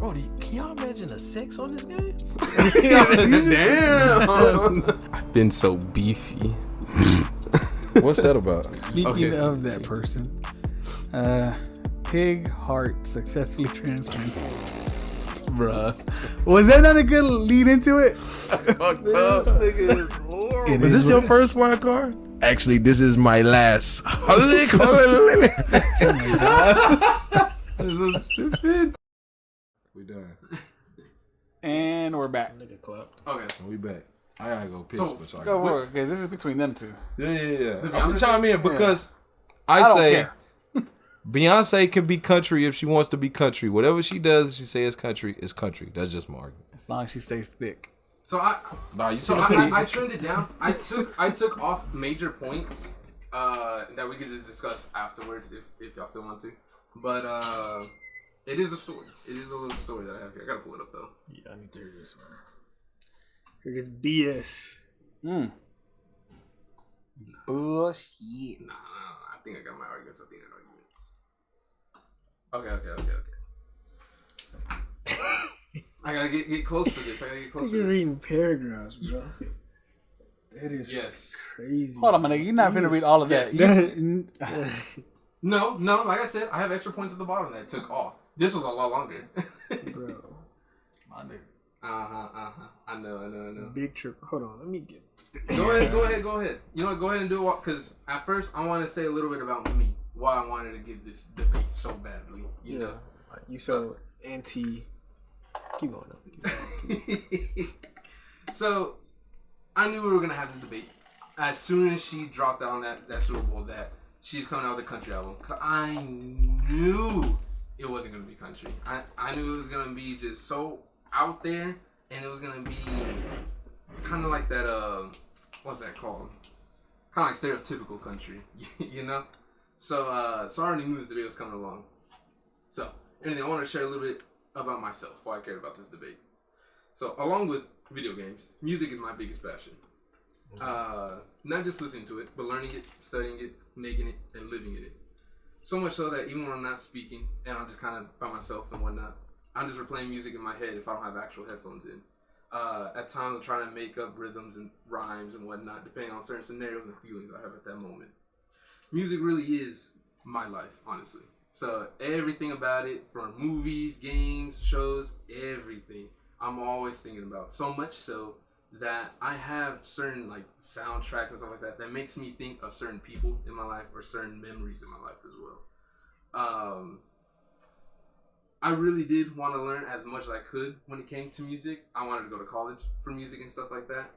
Bro, can y'all imagine the sex on this game? Damn. I've been so beefy. What's that about? Speaking of that person, pig heart successfully transplanted. Bruh. Was that not a good lead into it? Fucked up. Nigga is horrible. Was this your first wild card? Actually, this is my last. This is stupid. We done. And we're back. Nigga clapped. Okay. We back. I gotta go piss, So, but y'all Go go. for it, because this is between them two. Yeah. I'm I'm just- chime in because I I don't say care. Beyonce can be country if she wants to be country. Whatever she does, she say it's country. It's country. That's just my argument. As long as she stays thick. So I Nah, you so see I trimmed it down. I took off major points that we could just discuss afterwards if y'all still want to. But it is a story. It is a little story that I have here. I gotta pull it up though. Yeah, I need to hear this, man. Here gets BS. Bullshit. Nah, I think I got my arguments. Okay. I gotta get close to this. You're reading paragraphs, bro. That is Yes. crazy. Hold on, my nigga. You're not finna read all of that. No. Like I said, I have extra points at the bottom that I took off. This was a lot longer. Bro. My nigga. I know. Big trip. Hold on, let me get. Go ahead. You know what? Go ahead and do it. Because at first, I want to say a little bit about me. Why I wanted to give this debate so badly. You know? Like, you so anti. Keep going up. So, I knew we were going to have this debate. As soon as she dropped out on that Super Bowl that she's coming out with a country album. Because I knew it wasn't going to be country. I knew it was going to be just so out there. And it was going to be kind of like that, what's that called? Kind of like stereotypical country, you know? So I already knew this debate was coming along. So, anyway, I want to share a little bit about myself, why I cared about this debate. So, along with video games, music is my biggest passion. Not just listening to it, but learning it, studying it, making it, and living in it. So much so that even when I'm not speaking, and I'm just kind of by myself and whatnot, I'm just replaying music in my head if I don't have actual headphones in. At times, I'm trying to make up rhythms and rhymes and whatnot, depending on certain scenarios and feelings I have at that moment. Music really is my life, honestly. So everything about it, from movies, games, shows, everything, I'm always thinking about. So much so that I have certain like soundtracks and stuff like that makes me think of certain people in my life or certain memories in my life as well. I really did want to learn as much as I could when it came to music. I wanted to go to college for music and stuff like that.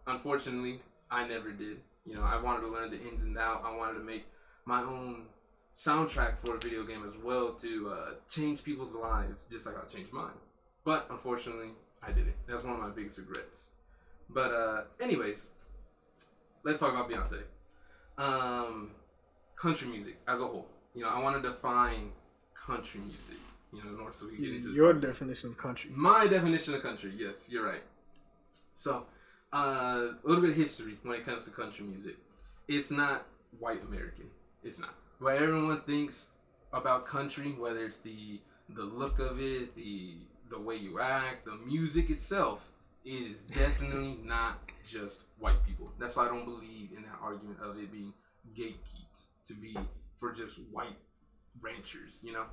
Unfortunately, I never did. You know, I wanted to learn the ins and outs. I wanted to make my own soundtrack for a video game as well to change people's lives, just like I changed mine. But unfortunately, I didn't. That's one of my biggest regrets. But anyways, let's talk about Beyonce. Country music as a whole. You know, I want to define country music. You know, in order so we can get into Your definition of country. My definition of country. Yes, you're right. So, a little bit of history when it comes to country music. It's not white American. It's not. What everyone thinks about country, whether it's the look of it, the way you act, the music itself, is definitely not just white people. That's why I don't believe in that argument of it being gatekept to be for just white ranchers, you know?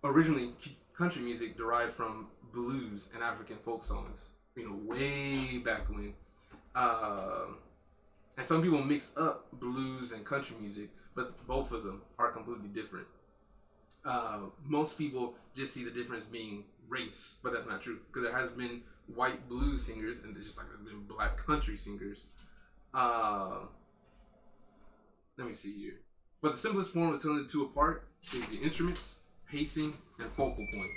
Originally, country music derived from blues and African folk songs, you know, way back when. And some people mix up blues and country music, but both of them are completely different. Most people just see the difference being race, but that's not true, because there has been white blues singers and there's just like there's been black country singers. Let me see here. But the simplest form of telling the two apart is the instruments, pacing, and focal point.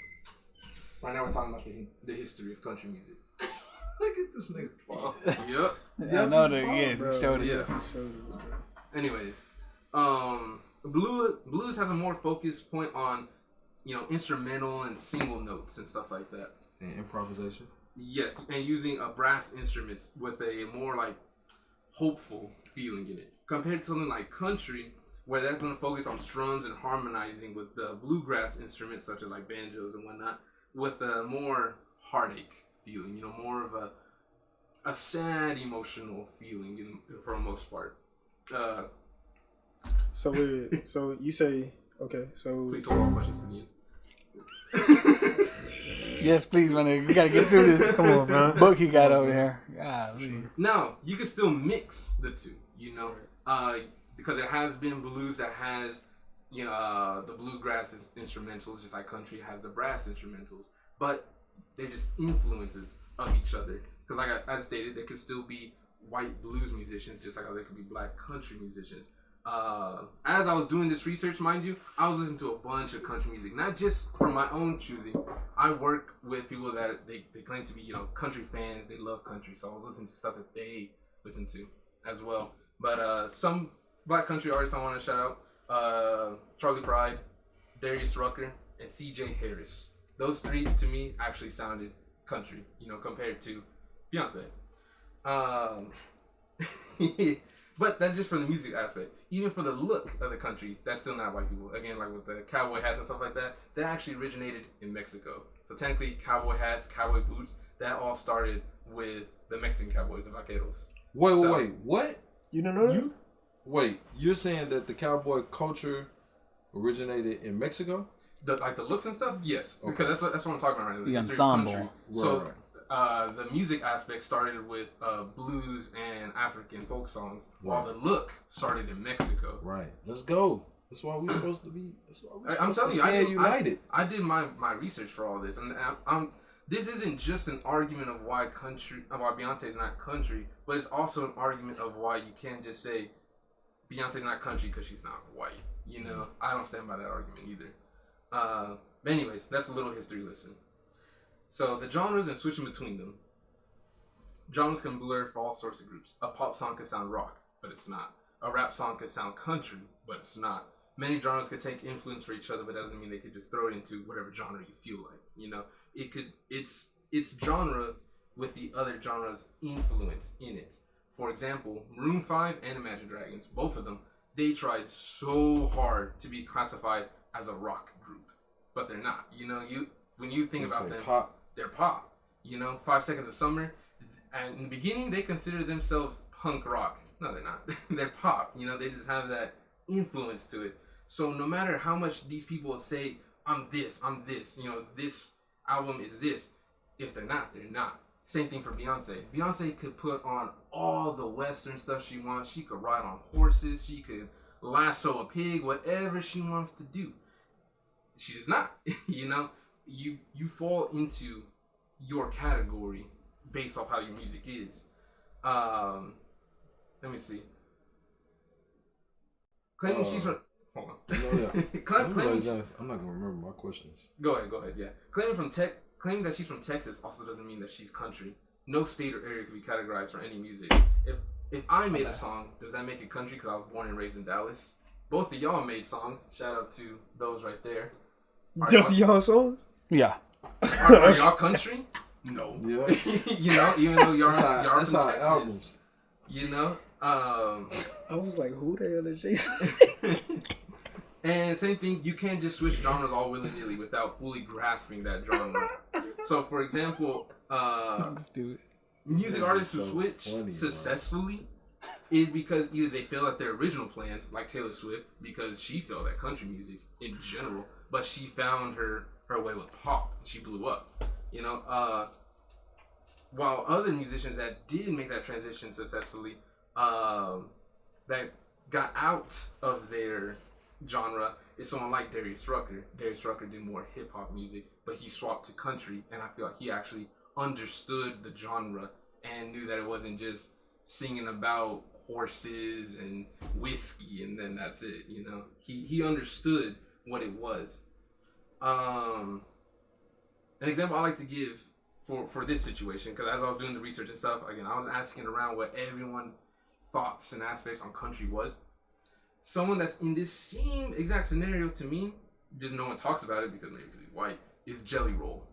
Right now we're talking about the history of country music. Look at this nigga fall. Yep. I know that. Yes, bro. showed it. Yeah. Anyways, blues has a more focused point on, you know, instrumental and single notes and stuff like that. And improvisation. Yes, and using a brass instruments with a more like hopeful feeling in it. Compared to something like country, where they're going to focus on strums and harmonizing with the bluegrass instruments such as like banjos and whatnot, with a more heartache feeling, more of a sad emotional feeling for the most part. So you say okay. So Please hold all questions to the end. Yes, please, my nigga. You gotta get through this. Come on, man. Book he got over here. Golly. Now, you can still mix the two, because there has been blues that has, the bluegrass instrumentals, just like country has the brass instrumentals, but they're just influences of each other. Because like I stated, there could still be white blues musicians, just like how there could be black country musicians. As I was doing this research, mind you, I was listening to a bunch of country music, not just from my own choosing. I work with people that they claim to be, country fans. They love country, so I was listening to stuff that they listen to as well. But some black country artists I want to shout out: Charlie Pride, Darius Rucker, and C.J. Harris. Those three to me actually sounded country, compared to Beyonce. But that's just for the music aspect. Even for the look of the country, that's still not white people. Again, like with the cowboy hats and stuff like that, that actually originated in Mexico. So technically, cowboy hats, cowboy boots, that all started with the Mexican cowboys, the vaqueros. Wait, what? You don't know that? Wait, you're saying that the cowboy culture originated in Mexico? The looks and stuff, yes, okay. Because that's what I'm talking about right now. The ensemble. Country. So the music aspect started with blues and African folk songs, while the look started in Mexico. Right. Let's go. That's why we're supposed to be. I'm telling you, united. I did my research for all this, and this isn't just an argument of why Beyonce is not country, but it's also an argument of why you can't just say Beyonce's not country because she's not white. I don't stand by that argument either. But anyways, that's a little history lesson. So the genres and switching between them. Genres can blur for all sorts of groups. A pop song could sound rock, but it's not. A rap song could sound country, but it's not. Many genres could take influence for each other, but that doesn't mean they could just throw it into whatever genre you feel like. It's genre with the other genres influence in it. For example, Maroon 5 and Imagine Dragons, both of them, they tried so hard to be classified as a rock group, but they're not. When you think about them, they're pop. 5 Seconds of Summer, and in the beginning they considered themselves punk rock. No, they're not. They're pop. They just have that influence to it. So no matter how much these people say, I'm this, this album is this, if they're not, they're not. Same thing for Beyonce. Beyonce could put on all the Western stuff she wants. She could ride on horses. She could lasso a pig, whatever she wants to do. She does not. You fall into your category based off how your music is. Let me see. Claiming she's from... Hold on. I'm not gonna remember my questions. Go ahead. Yeah. Claiming that she's from Texas also doesn't mean that she's country. No state or area can be categorized for any music. If I made a song, does that make it country because I was born and raised in Dallas? Both of y'all made songs. Shout out to those right there. Just y'all songs? Yeah. Are y'all country? No. Yeah. Even though y'all from Texas. Albums. I was like, who the hell is Jason? And same thing, you can't just switch genres all willy-nilly without fully grasping that genre. So, for example, music artists who switch successfully is because either they fail at their original plans, like Taylor Swift, because she failed at country music in general, but she found her way with pop. She blew up, while other musicians that did make that transition successfully, that got out of their genre, is someone like Darius Rucker. Darius Rucker did more hip hop music, but he swapped to country, and I feel like he actually understood the genre and knew that it wasn't just singing about horses and whiskey and then that's it. He understood what it was. An example I like to give for this situation, because as I was doing the research and stuff, again, I was asking around what everyone's thoughts and aspects on country was. Someone that's in this same exact scenario to me, just no one talks about it because maybe because he's white, is Jelly Roll.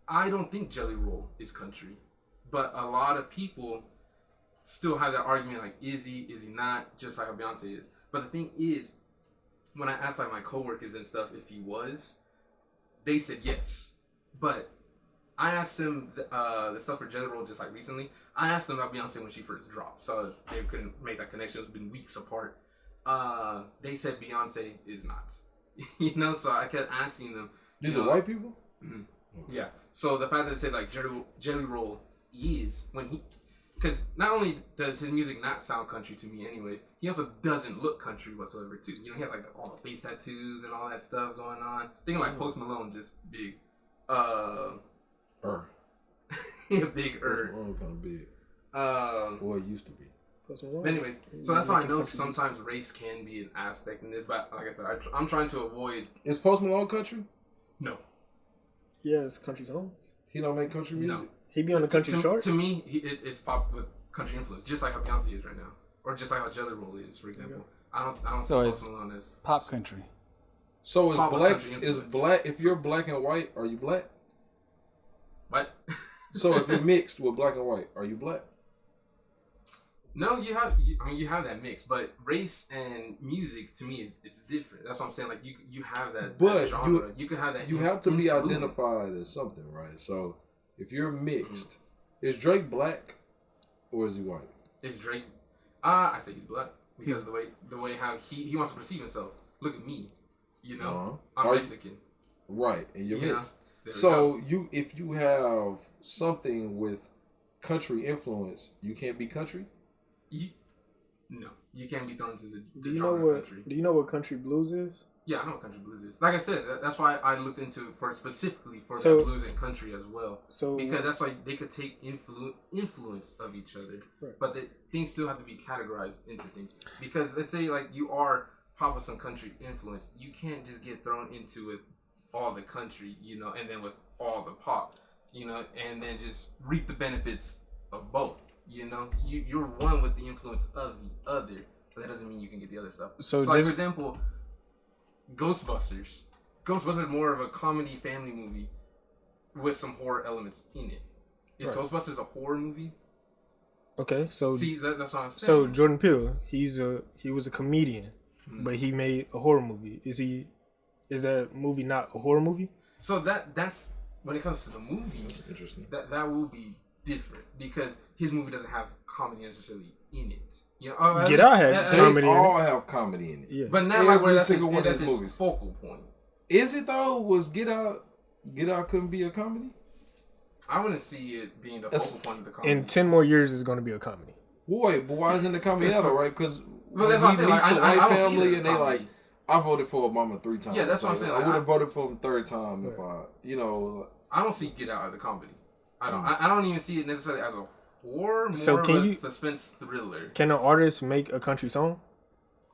I don't think Jelly Roll is country, but a lot of people still have that argument like, is he not, just like how Beyonce is. But the thing is, when I asked like my coworkers and stuff if he was, they said yes. But I asked him the stuff for General just like recently. I asked him about Beyonce when she first dropped, so they couldn't make that connection. It's been weeks apart. They said Beyonce is not. You know, so I kept asking them. These are white people? Mm-hmm. Okay. Yeah. So the fact that it said like Jelly Roll is when he, because not only does his music not sound country to me, anyways, he also doesn't look country whatsoever too. You know, he has like all the face tattoos and all that stuff going on. Thinking like Post Malone, just big. Yeah, big Post Malone kind of big. Well, it used to be. But anyways, so that's why I know sometimes race can be an aspect in this, but like I said, I'm trying to avoid. Is Post Malone country? No. Yeah, it's country song. He don't make country music? No. He be on the country charts? To me, it's pop with country influence, just like how Beyonce is right now. Or just like how Jelly Roll is, for example. Yeah. I don't see Post Malone as pop country. So is black, if you're black and white, are you black? What? So if you're mixed with black and white, are you black? No, you have that mix, but race and music to me it's different. That's what I'm saying. Like you have that, that genre. You can have that. You have to be identified as something, right? So if you're mixed, is Drake black or is he white? Is Drake? I say he's black because of the way how he wants to perceive himself. Look at me, you know, I'm Mexican, right? And you're mixed. So if you have something with country influence, you can't be country. No, you can't be thrown into the do you know what country blues is? Yeah, I know what country blues is. Like I said, that's why I looked into specifically for that blues and country as well. So because that's why they could take influence of each other, right. But things still have to be categorized into things. Because let's say like you are pop with some country influence, you can't just get thrown into it all the country, you know, and then with all the pop, you know, and then just reap the benefits of both. You know, you're one with the influence of the other, but that doesn't mean you can get the other stuff. So like, for example, Ghostbusters. Ghostbusters is more of a comedy family movie with some horror elements in it. Is Ghostbusters a horror movie? Okay, so see, that's what I'm saying. So Jordan Peele, he was a comedian, but he made a horror movie. Is that movie not a horror movie? So that's when it comes to the movie. That's interesting. That will be different because his movie doesn't have comedy necessarily in it. You know, Get Out had comedy. They all have comedy in it. Yeah. But not like where that's one of his movies. Focal point. Is it though? Was Get Out couldn't be a comedy? I want to see it being the focal point of the comedy. In 10 more years, it's going to be a comedy. Boy, but why isn't the comedy now though, right? Because well, that's what I'm saying. Like, the white family and they comedy. Like, I voted for Obama 3 times. Yeah, that's what I'm saying. I would have voted for him 3rd time if I, you know. I don't see Get Out as a comedy. I don't. I don't even see it necessarily as a horror. More so of a suspense thriller. Can an artist make a country song?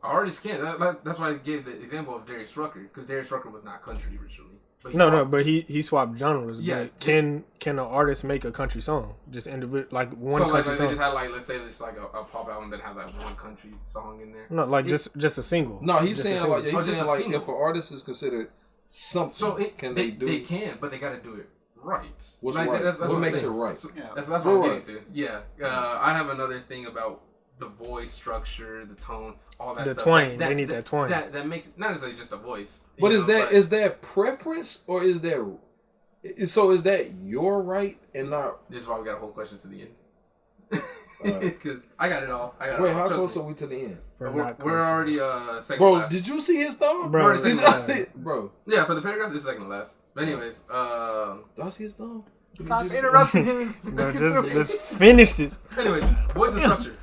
Artists can. That's why I gave the example of Darius Rucker because Darius Rucker was not country originally. But he swapped genres. Yeah. But can an artist make a country song? Just individual, like one country song. So they just had like, let's say it's like a pop album that have like one country song in there. No, like just a single. No, he's saying like if an artist is considered something, so they do? They can, but they got to do it right. What's like, right? That's what makes it right? So, that's what I'm getting to. Yeah, I have another thing about the voice structure, the tone, all that stuff. The twang. They need that twang. That makes not necessarily just a voice. But is that preference or is that so? Is that your right and not? This is why we got to hold questions to the end. Because I got it all. Wait, how close are we to the end? We're already second. Bro, last. Did you see his thumb, bro? Bro. Yeah, for the paragraphs, it's second to last. But anyways, did I see his thumb? Stop interrupting him. No, just finish it. Anyways, voice and structure.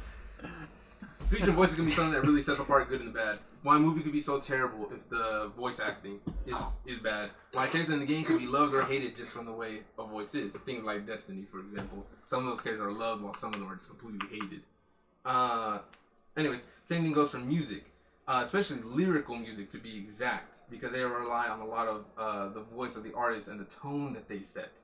Speech and voice is gonna be something that really sets apart good and the bad. Why a movie could be so terrible if the voice acting is bad. Why a character in the game could be loved or hated just from the way a voice is. Things like Destiny, for example. Some of those characters are loved while some of them are just completely hated. Anyways, same thing goes for music. Especially lyrical music to be exact. Because they rely on a lot of the voice of the artist and the tone that they set.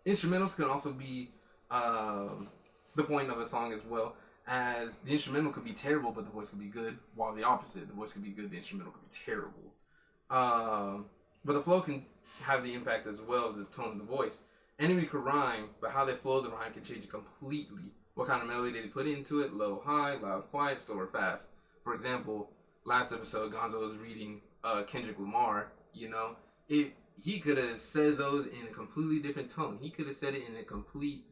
Instrumentals can also be the point of a song as well. As the instrumental could be terrible, but the voice could be good, while the opposite, the voice could be good, the instrumental could be terrible. But the flow can have the impact as well as the tone of the voice. Anybody could rhyme, but how they flow the rhyme can change it completely. What kind of melody they put into it, low, high, loud, quiet, slow, or fast. For example, last episode, Gonzo was reading Kendrick Lamar, you know, he could have said those in a completely different tone. He could have said it in a complete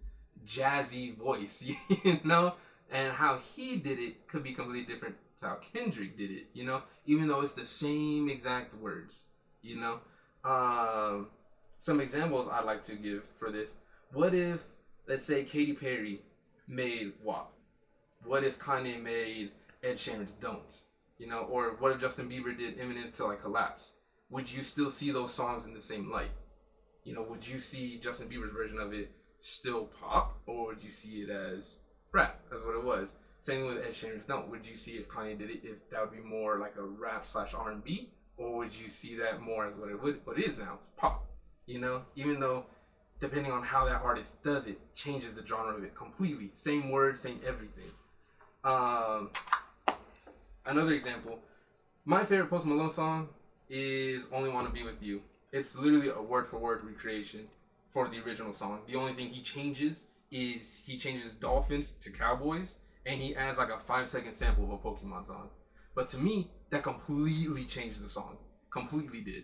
jazzy voice, you know? And how he did it could be completely different to how Kendrick did it, you know? Even though it's the same exact words, you know? Some examples I'd like to give for this. What if, let's say, Katy Perry made WAP? What if Kanye made Ed Sheeran's Don't? You know? Or what if Justin Bieber did Eminem's Till I Collapse? Would you still see those songs in the same light? You know, would you see Justin Bieber's version of it still pop? Or would you see it as rap? That's what it was. Same with Ed Sheeran's Don't. Would you see if Kanye did it, if that would be more like a rap / R&B? Or would you see that more as what it is now? It's pop. You know? Even though, depending on how that artist does it, changes the genre of it completely. Same words, same everything. Another example. My favorite Post Malone song is Only Wanna Be With You. It's literally a word-for-word recreation for the original song. The only thing he changes is he changes Dolphins to Cowboys, and he adds like a 5-second sample of a Pokemon song. But to me, that completely changed the song. Completely did.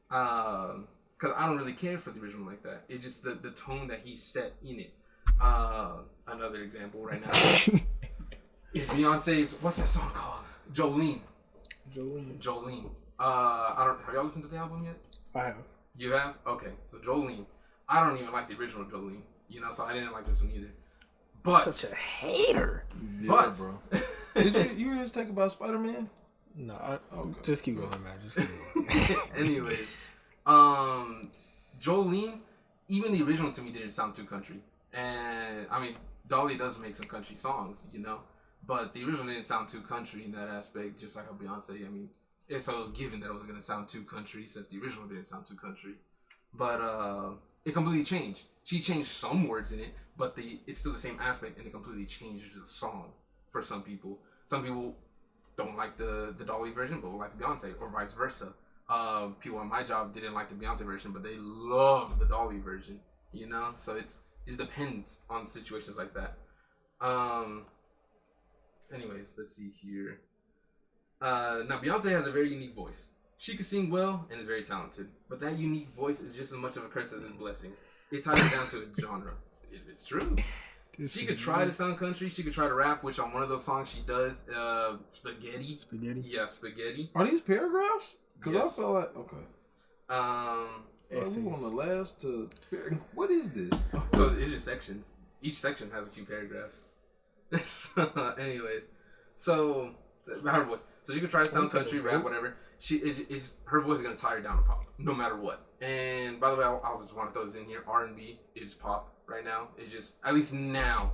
Because I don't really care for the original like that. It's just the tone that he set in it. Another example right now is Beyonce's, what's that song called? Jolene. Have y'all listened to the album yet? I have. You have? Okay. So Jolene. I don't even like the original Jolene. You know, so I didn't like this one either. But Such a hater. Yeah, But- bro. Did you hear us talk about Spider-Man? No, Okay. just keep going, man. Just keep going. anyways, Jolene, even the original to me didn't sound too country. And I mean, Dolly does make some country songs, you know, but the original didn't sound too country in that aspect. Just like how Beyonce, I mean, so it was given that it was gonna sound too country since the original didn't sound too country. But it completely changed. She changed some words in it, but it's still the same aspect, and it completely changes the song for some people. Some people don't like the Dolly version, but will like the Beyonce, or vice versa. People on my job didn't like the Beyonce version, but they love the Dolly version. You know, so it depends on situations like that. Anyways, let's see here. Now Beyonce has a very unique voice. She can sing well and is very talented, but that unique voice is just as much of a curse as a blessing. It ties it down to a genre. It's true. She could try to sound country. She could try to rap, which on one of those songs she does. Spaghetti. Yeah, Spaghetti. Are these paragraphs? Because Yes. I felt like, okay. We on the last to... What is this? So it is sections. Each section has a few paragraphs. So, anyways, so her voice. So she could try to sound country, rap, whatever. Her voice is gonna tie her down to pop, no matter what. And by the way, I also just want to throw this in here. R&B is pop right now. It's just, at least now,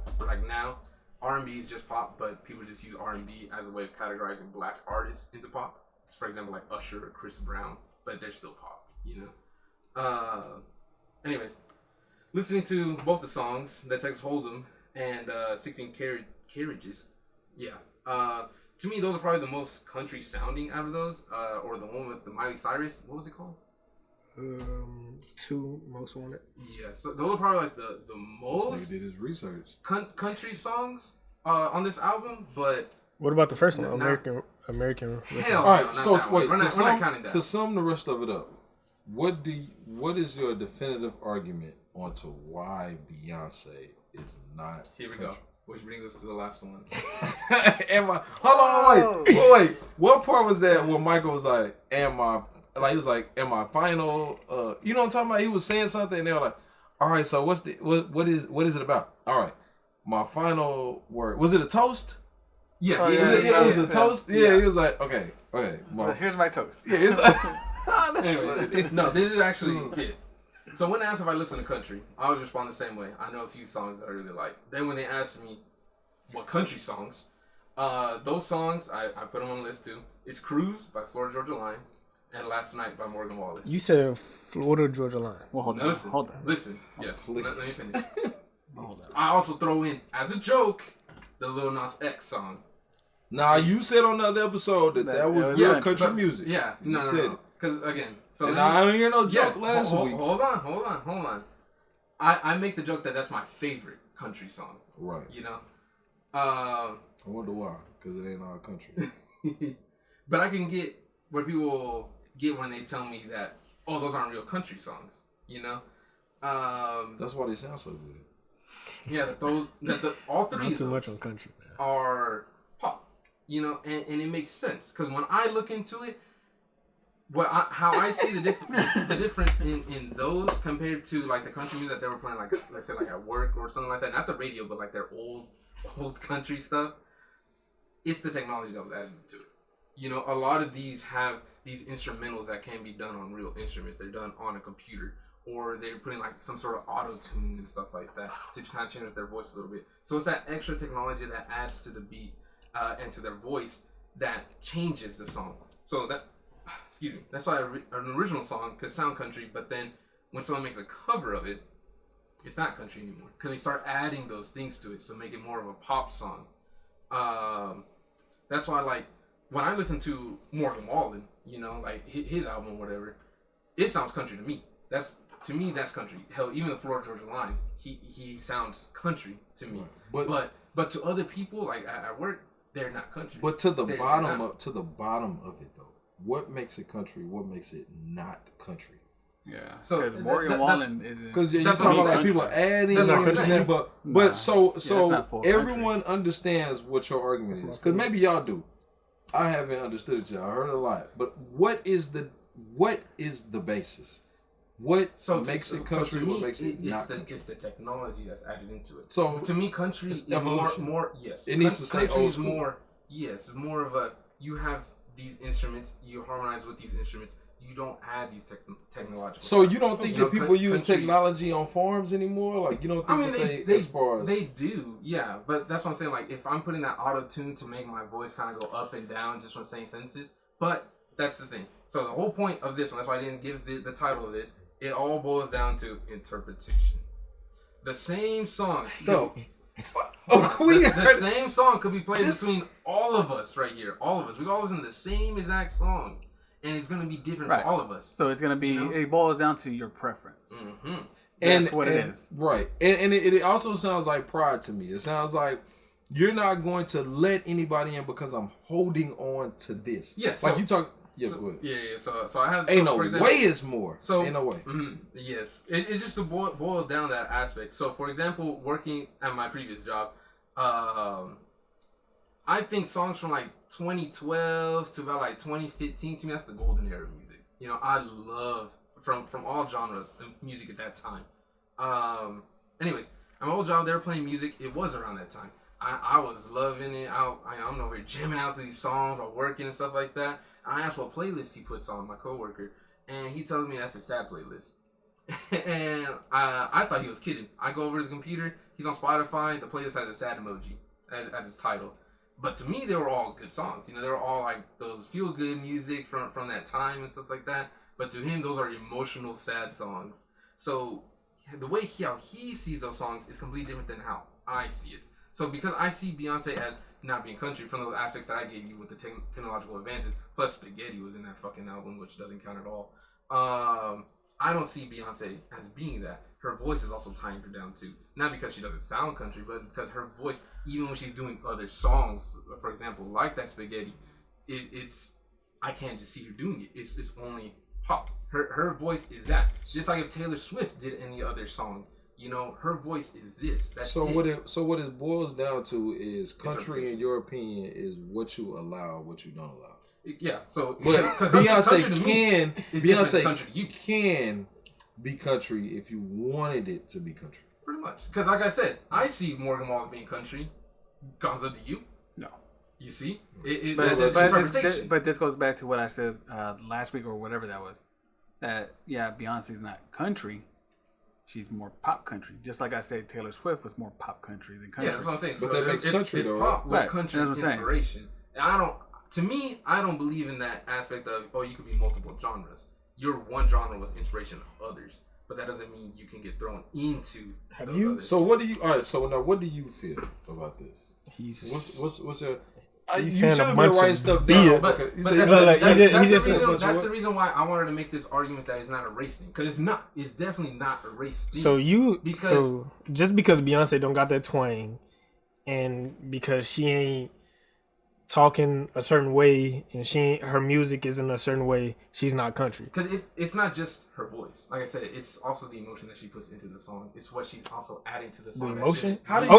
R&B is just pop, but people just use R&B as a way of categorizing black artists into pop. It's, for example, like Usher or Chris Brown, but they're still pop, you know. Anyways, listening to both the songs, That Texas Hold'em and 16 Carriages, yeah. To me, those are probably the most country sounding out of those. Or the one with the Miley Cyrus. What was it called? 2 Most Wanted. Yeah, so those are probably like the most This nigga did his research. country songs on this album. But What about the first one? No, American. hell, All right, no, so not that one. wait. we're To not counting that. sum the rest of it up, what is your definitive argument onto why Beyonce is not? Here we go. Which brings us to the last one. Hold on, wait. What part was that where Michael was like, he was like, am I final? You know what I'm talking about? He was saying something and they were like, all right, so what is it about? All right, my final word. Was it a toast? Yeah, Oh, It was a toast? Yeah, Yeah. he was like, okay. Well, here's my toast. Yeah, it's Anyway, no, this is actually it. So when they asked if I listen to country, I always respond the same way. I know a few songs that I really like. Then when they asked me what country songs, those songs, I put them on the list too. It's Cruise by Florida Georgia Line and Last Night by Morgan Wallace. You said Florida Georgia Line. Well, hold Now on. listen, Hold on. listen. Yes, let me finish. Hold on. I also throw in, as a joke, the Lil Nas X song. Nah, you said on the other episode that was yeah, real country but- music. Yeah, You no. said Because again, so and let me- I don't hear no joke Yeah, last week. Hold on. I make the joke that that's my favorite country song. Right. You know, I wonder why. Because it ain't our country. But I can get where people get when they tell me that, oh, those aren't real country songs, you know? That's why they sound so good. Yeah, all three Not of too those much on country, man. are pop, you know, and it makes sense. Because when I look into it, how I see the difference in those compared to like the country music that they were playing, like let's say like at work or something like that, not the radio, but like their old country stuff, it's the technology that was added to it. You know, a lot of these have these instrumentals that can be done on real instruments. They're done on a computer, or they're putting like some sort of auto tune and stuff like that to kind of change their voice a little bit. So it's that extra technology that adds to the beat and to their voice that changes the song. So that's why an original song could sound country, but then when someone makes a cover of it, it's not country anymore because they start adding those things to it to make it more of a pop song. That's why, like, when I listen to Morgan Wallen, you know, like his album or whatever, it sounds country to me. To me, that's country. Hell, even the Florida Georgia Line, he sounds country to me. Right. But to other people, like at work, they're not country. But to the bottom of it though, what makes it country? What makes it not country? Yeah. So Morgan Wallen is because you're talking about like people adding, but so everyone understands what your argument is. Because maybe y'all do. I haven't understood it yet. I heard a lot, but what is the basis? What makes it country? What makes it not country? It's the technology that's added into it. So to me, country is more. Yes, it needs to stay old school. It's more of a. You have these instruments. You harmonize with these instruments. You don't add these technological. So you don't think that people use technology on farms anymore? Like you don't think they do, yeah. But that's what I'm saying. Like if I'm putting that auto tune to make my voice kind of go up and down just from saying sentences. But that's the thing. So the whole point of this one, that's why I didn't give the title of this. It all boils down to interpretation. The same song. The same song could be played between all of us right here. All of us. We all listen to the same exact song. And it's going to be different for all of us. So it's going to be, it boils down to your preference. Mm-hmm. That's what it is. Right. And it also sounds like pride to me. It sounds like you're not going to let anybody in because I'm holding on to this. Yes. Like you talk. Yeah, go ahead. Yeah. So I have. Ain't no way it's more. So ain't no way. Yes. It's just to boil down that aspect. So for example, working at my previous job, I think songs from like 2012 to about like 2015, to me that's the golden era of music. You know, I love from all genres of music at that time. Anyways, at my old job they were playing music. It was around that time. I was loving it. I'm over here jamming out to these songs while working and stuff like that. I asked what playlist he puts on, my coworker, and he tells me that's a sad playlist. And I thought he was kidding. I go over to the computer. He's on Spotify. The playlist has a sad emoji as its title. But to me, they were all good songs. You know, they were all like those feel-good music from that time and stuff like that. But to him, those are emotional, sad songs. So the way how he sees those songs is completely different than how I see it. So because I see Beyonce as not being country from those aspects that I gave you with the technological advances, plus Spaghetti was in that fucking album, which doesn't count at all. I don't see Beyonce as being that. Her voice is also tying her down too. Not because she doesn't sound country, but because her voice, even when she's doing other songs, for example, like that Spaghetti, it's I can't just see her doing it. It's only pop. Her voice is that. Just like if Taylor Swift did any other song, you know, her voice is this. That's so what it boils down to is country, in your opinion, is what you allow, what you don't allow. Yeah. So, but Beyonce can be country if you wanted it to be country. Pretty much, because like I said, I see Morgan Wallen being country. Gonzo, do you? No. You see, but this goes back to what I said last week or whatever that was. That Beyonce's not country. She's more pop country. Just like I said, Taylor Swift was more pop country than country. Yeah, that's what I'm saying. But that makes country though, pop right? With country inspiration. And I don't believe in that aspect of, you could be multiple genres. You're one genre with inspiration of others, but that doesn't mean you can get thrown into. Have you? So what do you? All right. So now, what do you feel about this? What's your? You should have been writing stuff down. But that's the reason why I wanted to make this argument that it's not a race thing, because it's not. It's definitely not a race thing. So just because Beyonce don't got that twang, and because she ain't talking a certain way and her music is in a certain way, she's not country. Because it's not just her voice. Like I said, it's also the emotion that she puts into the song. It's what she's also adding to the song. The emotion? How do you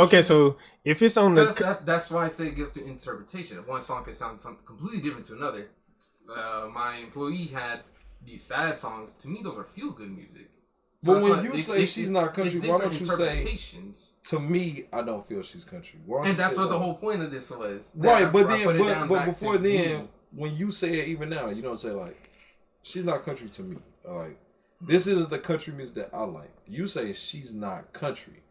Okay, so if it's on that's why I say it gives to interpretation. One song can sound completely different to another. My employee had these sad songs. To me, those are feel good music. So but when you say she's not country, why don't you say, to me, I don't feel she's country? And that's what the whole point of this was. Right, but before then, when you say it even now, you don't say like, she's not country to me. Like, this is the country music that I like. You say she's not country.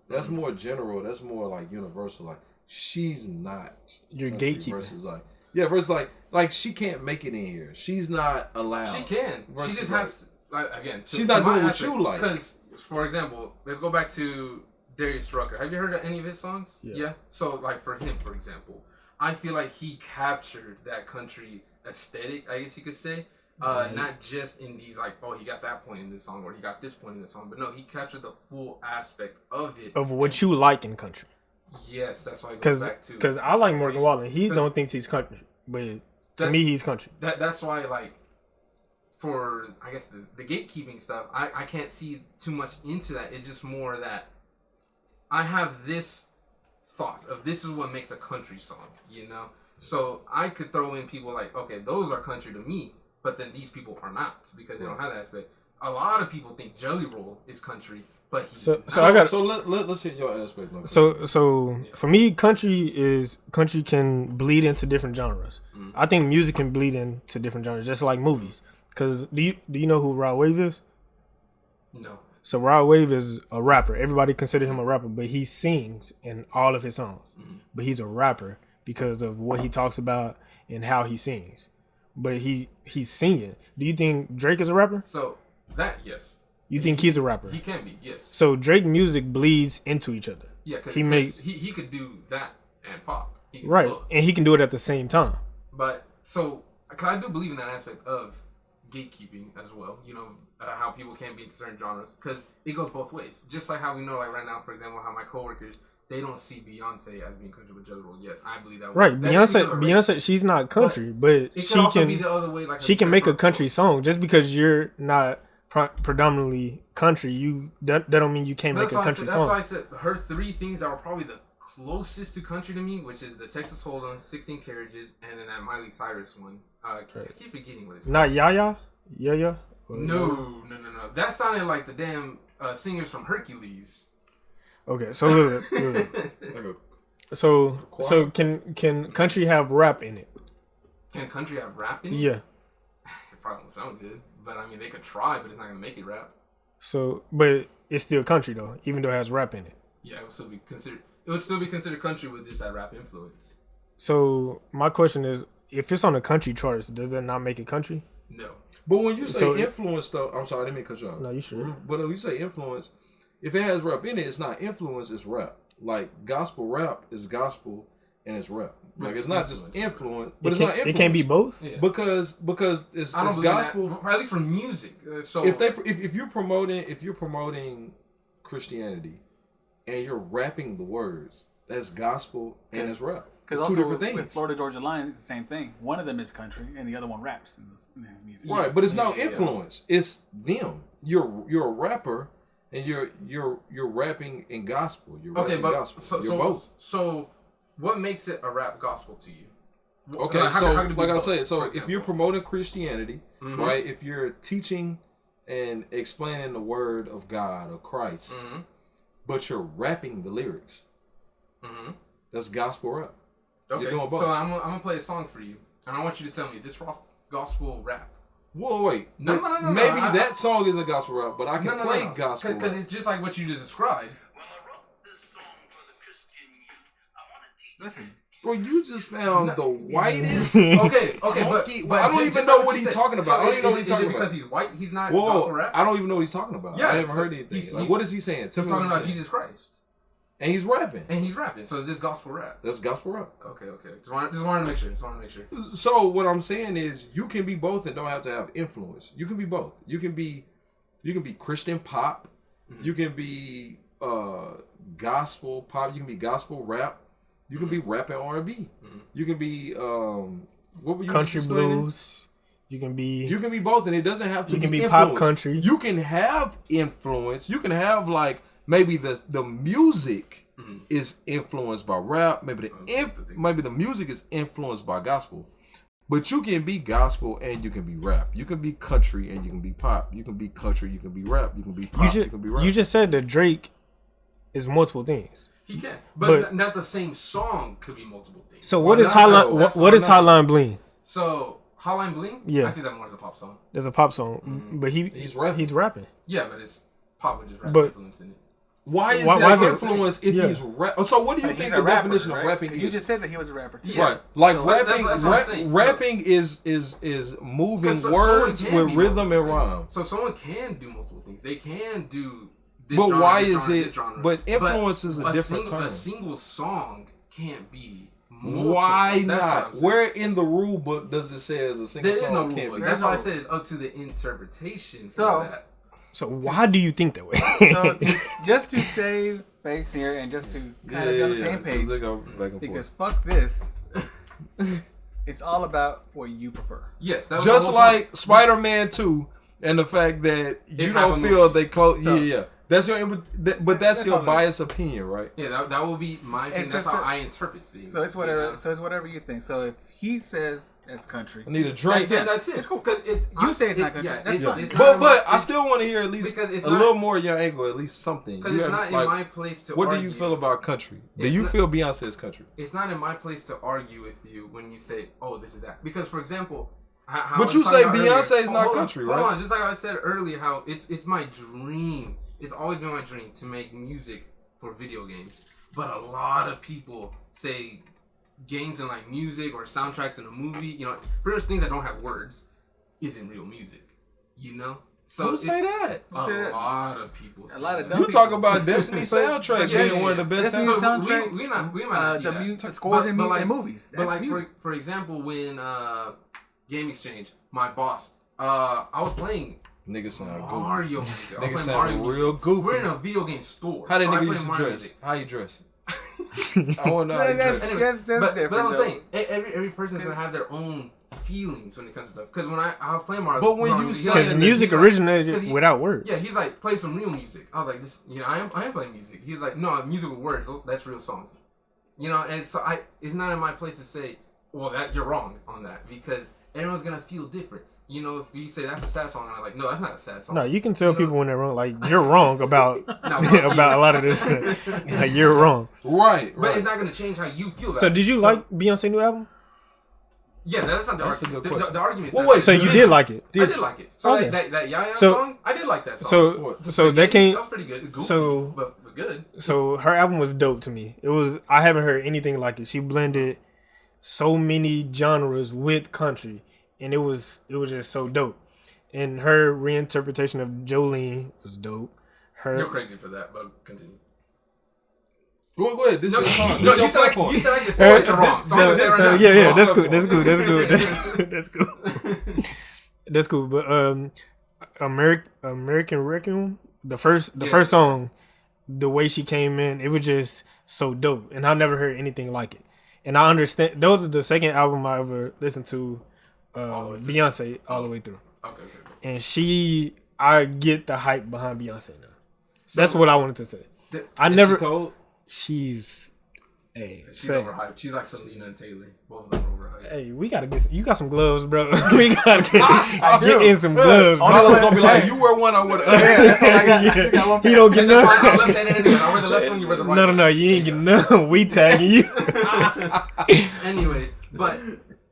That's more general. That's more like universal. Like, she's not. You're gatekeeping. Versus like she can't make it in here. She's not allowed. She can. She just has to. Again, she's not doing what you like. Because, for example, let's go back to Darius Rucker. Have you heard of any of his songs? Yeah. So, like, for him, for example, I feel like he captured that country aesthetic, I guess you could say. Not just in these, like, oh, he got that point in this song or he got this point in this song. But no, he captured the full aspect of it. Of what you like in country. Yes, that's why it goes back to. Because I like Morgan Wallen. He don't think he's country. But to me, he's country. That's why, like, for, I guess, the gatekeeping stuff, I can't see too much into that. It's just more that I have this thought of this is what makes a country song, you know? So I could throw in people like, okay, those are country to me, but then these people are not because they don't have that aspect. A lot of people think Jelly Roll is country, but he's not. So let's hear your aspect. For me, country can bleed into different genres. Mm-hmm. I think music can bleed into different genres, just like movies. Because do you know who Rod Wave is? No. So Rod Wave is a rapper. Everybody considers him a rapper, but he sings in all of his songs. Mm-hmm. But he's a rapper because of what he talks about and how he sings. But he's singing. Do you think Drake is a rapper? So that, yes. You think he's a rapper? He can be, yes. So Drake music bleeds into each other. Yeah, because he could do that and pop. Right, and he can do it at the same time. But so, because I do believe in that aspect of gatekeeping as well, you know, how people can't be into certain genres, because it goes both ways. Just like how we know, like right now, for example, how my coworkers, they don't see Beyonce as being country with Jelly Roll. Yes, I believe that. Right, Beyonce, she's not country, but she can be the other way. Like she can make a country song. Just because you're not predominantly country, that don't mean you can't make a country song. That's why I said her three things that were probably the closest to country to me, which is the Texas Hold'em, 16 Carriages, and then that Miley Cyrus one. I keep forgetting what it's called. Not Yaya? No. That sounded like the damn singers from Hercules. Okay, so look. So can country have rap in it? Can country have rap in it? Yeah. It probably won't sound good, but I mean they could try, but it's not gonna make it rap. So, but it's still country though, even though it has rap in it. Yeah, it would still be considered. It would still be considered country with just that rap influence. So my question is, if it's on the country charts, does that not make it country? No. But when you say influence, though, I'm sorry, I didn't mean to cut you off. No, you sure? But when you say influence, if it has rap in it, it's not influence, it's rap. Like gospel rap is gospel and it's rap. Like it's not just influence, but it's not influence. It can't be both. Yeah. Because it's gospel. At least for music. So if you're promoting Christianity and you're rapping the words, that's gospel and it's rap. Because two different things. With Florida Georgia Line, it's the same thing. One of them is country, and the other one raps in his music. Right, but it's not influence. It's them. You're a rapper, and you're rapping in gospel. You're rapping gospel. Both. So, what makes it a rap gospel to you? Okay, like I said, if you're promoting Christianity, mm-hmm. right? If you're teaching and explaining the word of God or Christ, mm-hmm. but you're rapping the lyrics, mm-hmm. that's gospel rap. Okay, you're doing both. So I'm gonna play a song for you, and I want you to tell me this gospel rap. Whoa, wait. No. Maybe that song isn't gospel rap, but I can play gospel rap. Because it's just like what you just described. Bro, you just found the whitest. Okay, but I don't even know what he's talking about. I don't even know what he's talking about. Because he's white, he's not gospel rap? I don't even know what he's talking about. Yeah, I haven't heard anything. What is he saying? He's talking about Jesus Christ. And he's rapping. So is this gospel rap? That's gospel rap. Okay. Just wanted to make sure. So what I'm saying is you can be both and don't have to have influence. You can be both. You can be Christian pop. Mm-hmm. You can be gospel pop. You can be gospel rap. You can be rap and R&B. You can be what were you country just explaining? blues. You can be both, and it doesn't have to You can be influence. pop country. You can have influence. You can have like maybe the music is influenced by rap. Maybe the music is influenced by gospel. But you can be gospel and you can be rap. You can be country and you can be pop. You can be country, you can be rap. You can be pop, you can be rap. You just said that Drake is multiple things. He can, but not the same song could be multiple things. So what is Hotline? What is Hotline Bling? So Hotline Bling, Yeah, I see that more as a pop song. There's a pop song, but he's rapping. Yeah, but it's pop with just rap But- influence in it. Why is why that is it- influence if he's rap? So what do you think He's the a rapper, definition right? of rapping You is? just said that he was a rapper too. Yeah. Right, like So rapping. that's what I'm saying. Rapping is moving 'Cause words someone can with be rhythm and multiple rhyme. things. So someone can do multiple things. They can do. This But genre, why this is genre, it? this genre. But influence is a different term. A single song can't be. Multiple. Why That's what not? I'm saying. Where in the rule book does it say as a single There is song no can't rule book. be? That's why I said it's up to the interpretation. So- of that. So why do you think that way? So just to save face here and just to kind of be on the same page, They go back and because forth. fuck this, it's all about what you prefer. Yes, that was Just the whole like Spider-Man 2 and the fact that you It's half don't a feel movie. they close. So- Yeah. That's your, but that's your all it biased opinion, right? Yeah, that will be my opinion. It's That's just how that- I interpret things. So it's whatever. You know? So it's whatever you think. So if he says that's country, I need a drink. That's it. It's cool. 'Cause You say it's not country. That's fine. it's not in But my- I still want to hear at least because it's a not- little more your angle, at least something. Because You it's have, not in my place to What argue. do you feel about country? Do It's you not- feel Beyonce is country? It's not in my place to argue with you when you say, "Oh, this is that." Because, for example, how But I you was say talking about Beyonce earlier- is not hold on, country, hold right? on, just like I said earlier, how it's my dream. It's always been my dream to make music for video games. But a lot of people say games and like music or soundtracks in a movie, you know, pretty much things that don't have words, isn't real music. You know? So Who say that? a say that? lot of people. A lot of say dumb You that. talk about Destiny soundtrack Yeah, being one of the best Destiny soundtracks. soundtrack, we might not see the that. scores in like, movies. But That's like music. for example, when Game Exchange, my boss, I was playing Niggas sound goofy. Mario music. I was Niggas playing Mario sound music. real goofy. We're in a video game store. How that so I nigga play used to Mario dress? music. How you dress? I want to know how you That's- dress. Anyway, that's but different, I'm though. saying every person's gonna have their own feelings when it comes to stuff. Because when I was playing Mario, But when Mario you music, say- Because Yeah, music he's like- originated 'cause he- without words. Yeah, he's like, play some real music. I was like, this, you know, I am playing music. He's like, no, music with words. That's real songs. You know, and so it's not in my place to say, well, that you're wrong on that because everyone's gonna feel different. You know, if you say that's a sad song, and I'm like, no, that's not a sad song. No, you can tell You know? people when they're wrong. Like you're wrong about No, about a lot of this stuff. Like you're wrong. Right, But right. it's not gonna change how you feel. So did you like Beyonce new album? Yeah, that's not the That's a argument. good The question. argument is Well, that- wait, So you did like it. I did like it. So Okay. that Yaya So- song, I did like that song. So What? so that came. That was pretty good. Goofy, so- but good. So her album was dope to me. It was. I haven't heard anything like it. She blended so many genres with country, and it was just so dope. And her reinterpretation of Jolene was dope. You're Her crazy for that, but continue. Go ahead. This No, is your time. no, This is your you said like platform. you said like you're so, wrong. So I'm gonna say right so now, yeah, you're wrong. that's good. That's good. That's good. That's good. That's cool. But American Requiem, the first song, the way she came in, it was just so dope, and I never heard anything like it. And I understand. That was the second album I ever listened to, Beyonce all the way through. Okay. And I get the hype behind Beyonce now. That's what I wanted to say. I Is never. she cold? She's. Hey, She's say. overhyped. She's like Selena and Taylor. Both of them are overhyped. Hey, we gotta get. You got some gloves, bro. We gotta get in some gloves, All bro. of us gonna be like, you wear one, I wear the other. That's all I got. I just got one He don't get And that's fine. none. I'm left-handed anyway. I wear the left one. You wear the right. No, you ain't getting none. We tagging you. Anyways, but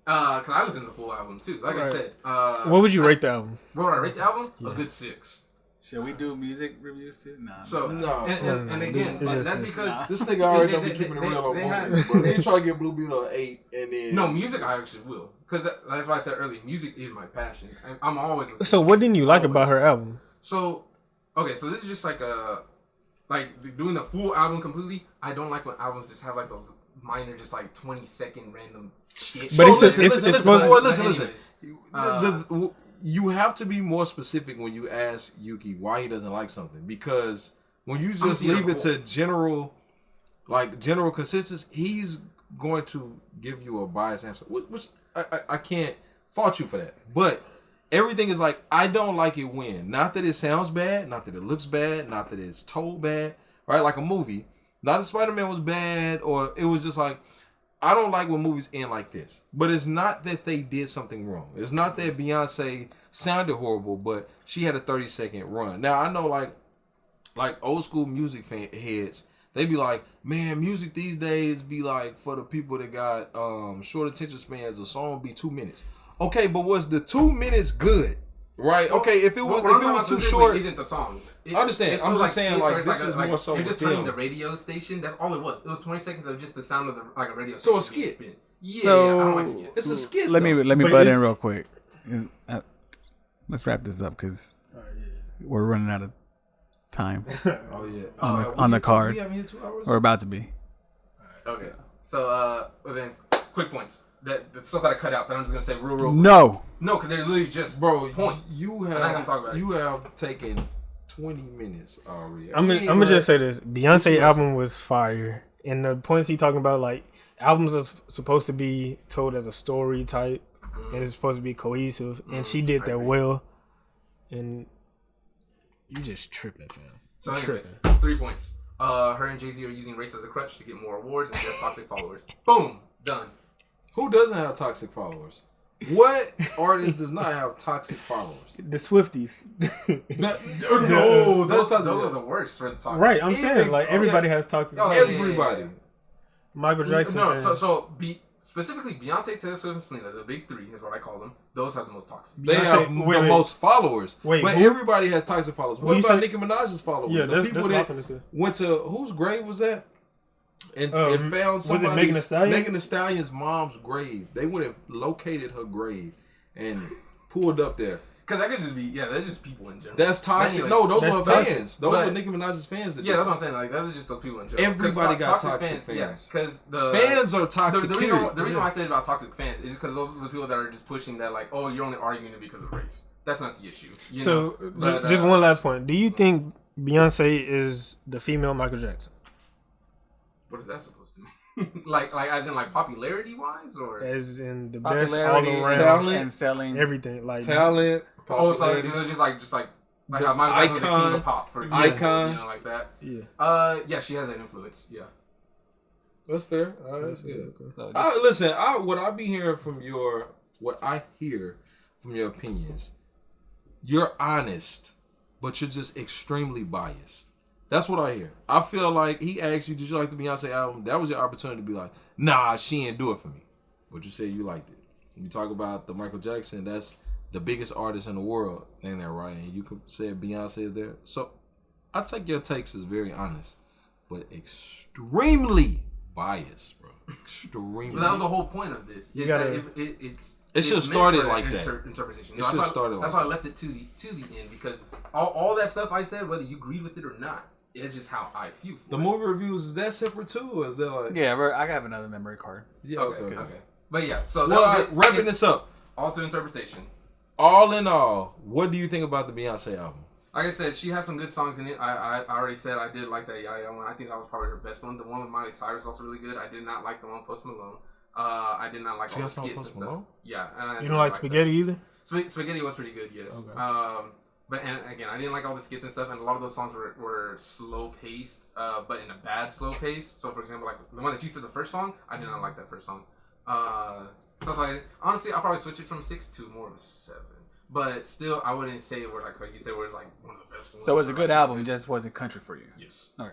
because I listened to the full album too. Like I said, What would you rate the album? what would I rate the album? A good 6. Should we do music reviews too? Nah. So No. and again, It's just that's this. because This nigga already They- don't be they- keeping it they- real on they had- movies. But you try to get Blue Beetle an 8, and then no music. I actually will because that's why I said earlier. Music is my passion. I'm always listening. So what didn't you like Always. about her album? So, okay, so this is just like doing the full album completely. I don't like when albums just have like those minor, just like 20-second random shit. But So it's listen, it's listen, supposed. listen, But listen, listen. anyways, You have to be more specific when you ask Yuki why he doesn't like something, because when you just seeing leave a it to general like general consensus, he's going to give you a biased answer, which I can't fault you for that. But everything is like, I don't like it when, not that it sounds bad, not that it looks bad, not that it's told bad, right? Like a movie, not that Spider-Man was bad, or it was just like, I don't like when movies end like this. But it's not that they did something wrong. It's not that Beyonce sounded horrible, but she had a 30-second run. Now, I know like old school music heads, they be like, man, music these days be like for the people that got short attention spans, a song be 2 minutes. Okay, but was the 2 minutes good? Right? Okay, if it was too short, isn't the songs. I understand. I'm just saying like this is more so. You're just turning the radio station. That's all it was. It was 20 seconds of just the sound of a radio. So station. a skit. Yeah, So, I don't like skits. It's a skit. Let me butt in real quick. Let's wrap this up because we're running out of time Oh yeah. on the card. We haven't hit 2 hours. We're about to be. Okay. So then quick points. The stuff that I cut out that I'm just gonna say real quick. No, because they're literally just Bro, point. you I'm not gonna talk about have it. you have taken 20 minutes already. I'm gonna just say this: Beyonce album was fire, and the points he talking about, like albums are supposed to be told as a story type, and it's supposed to be cohesive, and she did that well. And you just tripping, fam. So anyways, 3 points. Her and Jay-Z are using race as a crutch to get more awards and get toxic followers. Boom, done. Who doesn't have toxic followers? What artist does not have toxic followers? The Swifties. No, those are the worst for the toxic. Right, I'm saying like everybody has toxic. Oh, Everybody. Michael Jackson. No, fans. specifically Beyonce, Taylor Swift, and Selena, the big three is what I call them. Those have the most toxic. They Beyonce- have wait. most followers. Wait, but who? everybody has toxic followers. What you about say- Nicki Minaj's followers? Yeah, the that's people what that I'm finna say. went to whose grave was that? And found was it somebody's Megan Thee Stallion? Megan Thee Stallion's mom's grave. They would have located her grave and pulled up there. Because that could just be, they're just people in general. That's toxic. Anyway, No, those that's were toxic. fans. Those But- were Nicki Minaj's fans. Yeah, that's what I'm saying. Like, those are just those people in general. Everybody 'Cause got toxic fans. Yeah, because the Fans are toxic. The period. reason why I say about toxic fans is because those are the people that are just pushing that, like, oh, you're only arguing it because of race. That's not the issue. So But, just one last point. Do you think Beyonce is the female Michael Jackson? What is that supposed to mean? like as in like popularity wise, or As in the best all popularity, around, talent, and selling. everything like talent. oh, it's like popularity. just like how Michael Jackson was the king icon. of pop for example, Icon. you know, like that. Yeah. Yeah, she has that influence. Yeah. That's fair. That's fair. So just- Listen, what I hear from your opinions, you're honest, but you're just extremely biased. That's what I hear. I feel like he asked you, did you like the Beyonce album? That was your opportunity to be like, nah, she didn't do it for me. But you said you liked it. You talk about the Michael Jackson, that's the biggest artist in the world, ain't that right? And you could say Beyonce is there. So I take your takes as very honest, but extremely biased, bro. Extremely. But that was the whole point of this. You Is gotta- that it's It should have meant started for like that. Interpretation. It should have started like That's why I left it to the end, because all that stuff I said, whether you agreed with it or not, it's just how I feel. For The it. movie reviews, is that separate too? Or is that like. yeah, I have another memory card. Yeah, Okay. But yeah, so that Well, was it. wrapping this up. All to interpretation. All in all, what do you think about the Beyonce album? Like I said, she has some good songs in it. I already said I did like that Yaya one. I think that was probably her best one. The one with Miley Cyrus is also really good. I did not like the one with Post Malone. I did not like She all the got some skits Post and stuff. Malone? Yeah. And I You did don't not like spaghetti either? that. Spaghetti was pretty good, yes. Okay. But and again, I didn't like all the skits and stuff, and a lot of those songs were slow paced, but in a bad slow pace. So for example, like the one that you said, the first song, I did not like that first song. So it's like, honestly, I'll probably switch it from 6 to more of a 7. But still, I wouldn't say it were like you said, where it's like one of the best ones. So it was a good album, it just wasn't country for you. Yes. Okay,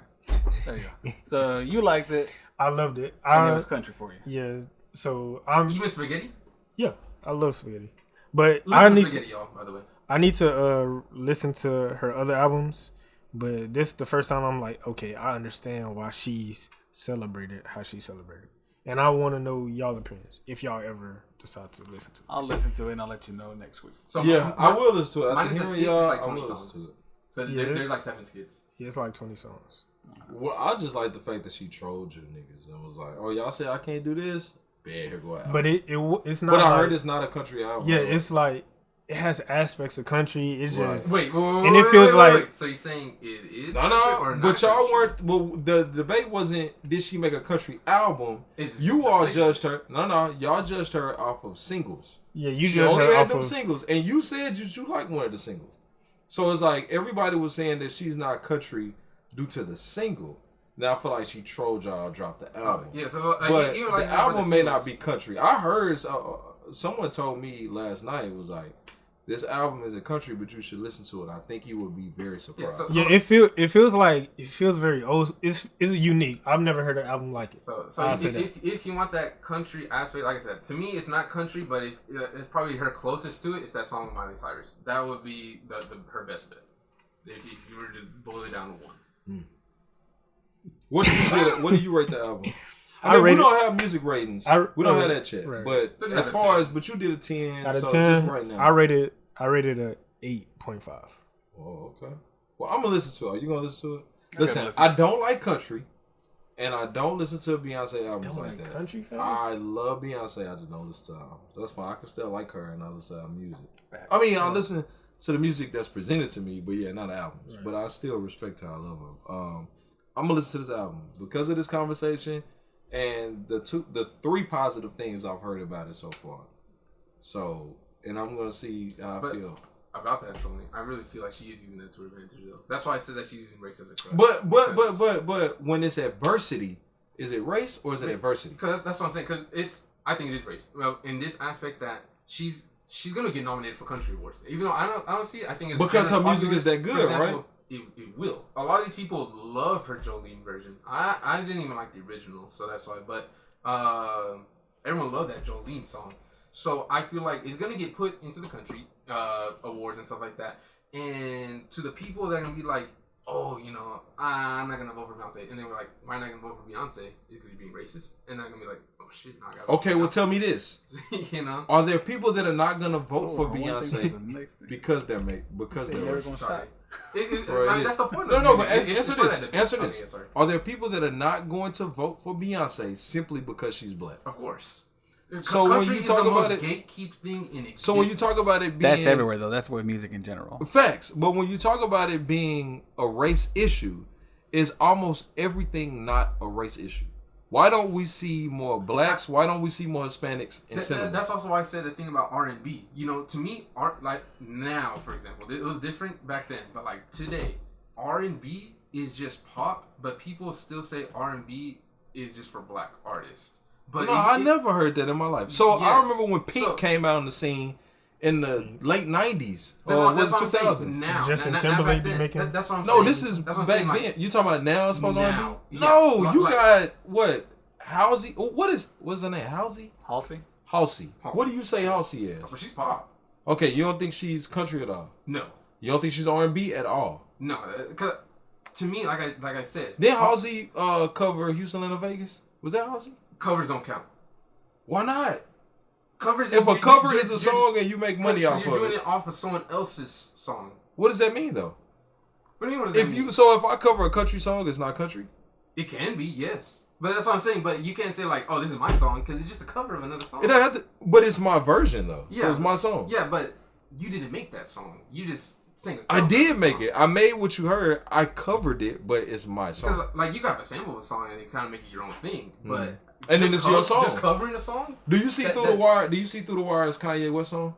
there you go. So you liked it, I loved it. and it was country for you. Yeah. So I'm Even spaghetti. yeah. I love spaghetti, but Listen I to need spaghetti, y'all. By the way. I need to listen to her other albums. But this is the first time I'm like, okay, I understand why she's celebrated how she celebrated, and I want to know y'all opinions if y'all ever decide to listen to it. I'll listen to it and I'll let you know next week. So Yeah, I will listen to it. Minus After the hearing skits, y'all, it's like I 20 will listen songs. to it. Because Yeah. there's like 7 skits. Yeah, it's like 20 songs. Well, I just like the fact that she trolled you niggas and was like, "Oh, y'all say I can't do this? Bad, here go out." But it's not. But I like, heard it's not a country album. Yeah, it's like it has aspects of country. It's just Wait, and it feels like so you're saying it is No, country no, or not but y'all country? weren't. Well, the debate wasn't did she make a country album. It's You all compilation. judged her. No, y'all judged her off of singles. you She judge only her had off them of singles, and you said you like one of the singles. So it's like everybody was saying that she's not country due to the single. Now I feel like she trolled y'all, dropped the album. Yeah, so But even like the album may not singles. be country. I heard someone told me last night, it was like, this album isn't country, but you should listen to it. I think you would be very surprised. so- yeah. It feels very old. It's unique. I've never heard an album like it. So I'll say if you want that country aspect, like I said, to me it's not country, but if it's probably her closest to it, it's that song with Miley Cyrus. That would be her best bet. If you were to boil it down to one. What do you rate the album? I mean, we rate don't have music ratings. We don't have that yet. Right. But Look as at far a as, but you did a 10. Out of so 10, just right now. I rated a 8.5. Oh, okay. Well, I'm gonna listen to it. Are you gonna listen to it? gotta Listen, listen. I don't like country, and I don't listen to Beyonce albums Don't like like that. country, fam? I love Beyonce. I just don't listen to her albums. That's fine. I can still like her and I listen to her music. I mean, I listen to the music that's presented to me, but yeah, not albums. Right. But I still respect her. I love her. I'm gonna listen to this album because of this conversation and the three positive things I've heard about it so far. So, and I'm gonna see how I feel. About that trolling, I really feel like she is using that to her advantage though. That's why I said that she's using race as a crutch. But when it's adversity, is it race or is it adversity? Because that's what I'm saying. Because I think it is race. Well, in this aspect that she's gonna get nominated for country awards, even though I don't see. I think it's because her music is that good, for example, right? It will. A lot of these people love her Jolene version. I didn't even like the original, so that's why. But everyone loved that Jolene song. So I feel like it's gonna get put into the country awards and stuff like that. And to the people that are gonna be like, oh, you know, I'm not gonna vote for Beyonce, and they were like, why not gonna vote for Beyonce? Is because you're being racist? And they're gonna be like, oh shit, now I gotta. Okay, well, tell me this: you know, are there people that are not gonna vote for I want to think Beyonce of the next thing. because they're Never racist? gonna sorry. stop. Bro, it That's is. the point. No, but It's answer for this. that Answer debate. this. Okay, sorry. Are there people that are not going to vote for Beyonce simply because she's black? Of course. So when Country you is talk the about most it- gatekeep thing in existence. So when you talk about it being That's everywhere though. That's with music in general. facts, but when you talk about it being a race issue, is almost everything not a race issue? Why don't we see more blacks? Why don't we see more Hispanics in cinema? That's also why I said the thing about R&B. You know, to me, art like now, for example, it was different back then, but like today, R&B is just pop, but people still say R&B is just for black artists. But No, I never heard that in my life. So I Yes. remember when Pink came out on the scene in the late 90s That's or what, was that's it what I'm 2000s? saying. Now, Justin not Timberlake back be then. making- That's what I'm No, saying. this is That's what I'm back saying, like, then. You talking about now as far as Now, R&B? yeah. No, Like- you got what? Halsey? What's her name? Halsey? Halsey? Halsey. What do you say Halsey But is? she's pop. Okay, you don't think she's country at all? No, You don't think she's R&B at all? no. Because to me, like I said, Did Halsey cover Houston, Atlanta, Vegas? Was that Halsey? covers don't count. Why not? Covers. If a cover is a you're song and you make money off you're of doing it, it off of someone else's song. what does that mean though? What do you mean? What does that mean? If I cover a country song, it's not country. It can be, yes. But that's what I'm saying. But you can't say like, oh, this is my song, because it's just a cover of another song. It don't have to, but it's my version though. Yeah. So it's my song. Yeah, but you didn't make that song. You just sang a I cover did of the make song. it. I made what you heard. I covered it, but it's my song. Because like you got to sample a song and then kind of make it your own thing. But And then just it's your song. Just covering a song. Do you see That- through the that's- wire? Do you see through the wire as Kanye West song?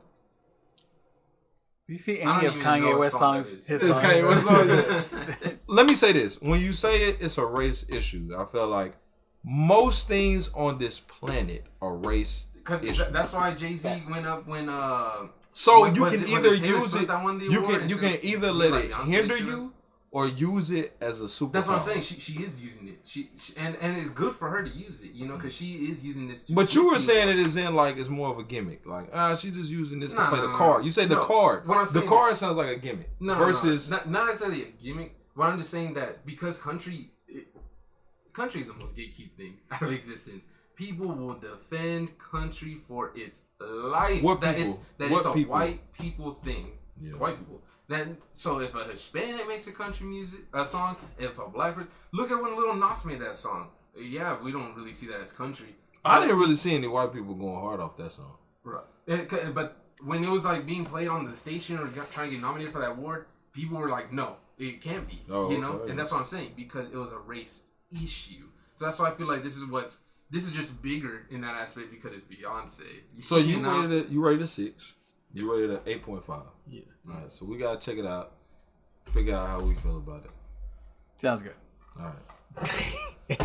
Do you see I don't any of even know Kanye what West song songs? that is. His It's songs? Kanye West song. Let me say this: when you say it's a race issue, I feel like most things on this planet are race Because issues. that's why Jay-Z went up when So What- you was can it- was either it Taylor use Swift it, that won the you award can and you she can was- either like let it Beyonce hinder should've- you or use it as a superpower. That's what I'm saying. She is using it. She and it's good for her to use it, you know, because she is using this. To But you were push saying people. it is in like it's more of a gimmick. Like she's just using this to No, play no, the no, card. no. You say the No, card. what I'm The saying- card sounds like a gimmick. No, versus not necessarily a gimmick. But I'm just saying that because country is the most gatekeep thing out of existence. People will defend country for its life. What That people? It's, that What it's a people? white people thing. Yeah. White people. Then so if a Hispanic makes a country music song, if a black person, look at when Lil Nas made that song. Yeah, we don't really see that as country. I didn't really see any white people going hard off that song. Right. But when it was like being played on the station or trying to get nominated for that award, people were like, no, it can't be. You know, and that's what I'm saying because it was a race issue. So that's why I feel like this is just bigger in that aspect because it's Beyonce. So you rated a 6. You rated a 8.5. Yeah. All right. So we gotta check it out. Figure out how we feel about it. Sounds good. All right.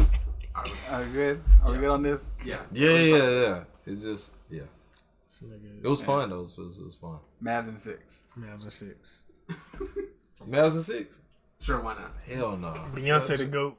Are we good? Are we good on this? Yeah. Yeah. It's just It was fun though. It was fun. Mavs in 6. Mavs a 6. Mavs a 6. Sure, why not? Hell no. Beyonce the GOAT.